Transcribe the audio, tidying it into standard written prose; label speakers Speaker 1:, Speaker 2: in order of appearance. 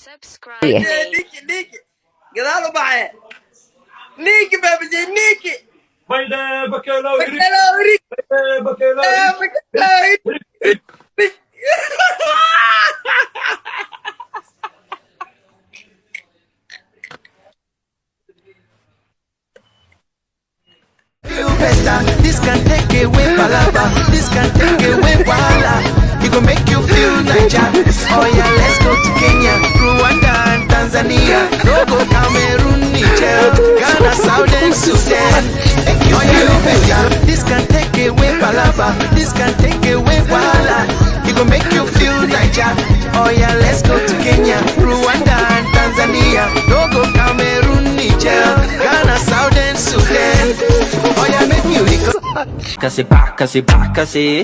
Speaker 1: Subscribe.
Speaker 2: Nikki. Get out of my head. Nikki, baby, Nikki.
Speaker 3: Haydi bakalım.
Speaker 2: Bakalım,
Speaker 3: Haydi bakalım.
Speaker 2: bakalım.
Speaker 4: This can take away palava. This can take away wahala. It gon' make you feel Niger. Oh yeah, let's go to Kenya, Rwanda and Tanzania. No go Cameroon, Niger, Ghana, Southern Sudan. Oh yeah, better. This can take away palava. This can take away wahala. It gon' make you feel Niger. Oh yeah, let's go to Kenya, Rwanda and Tanzania. No go Cameroon, Niger, Ghana, Southern Sudan. Oh yeah, make you kasi kasi ba kasi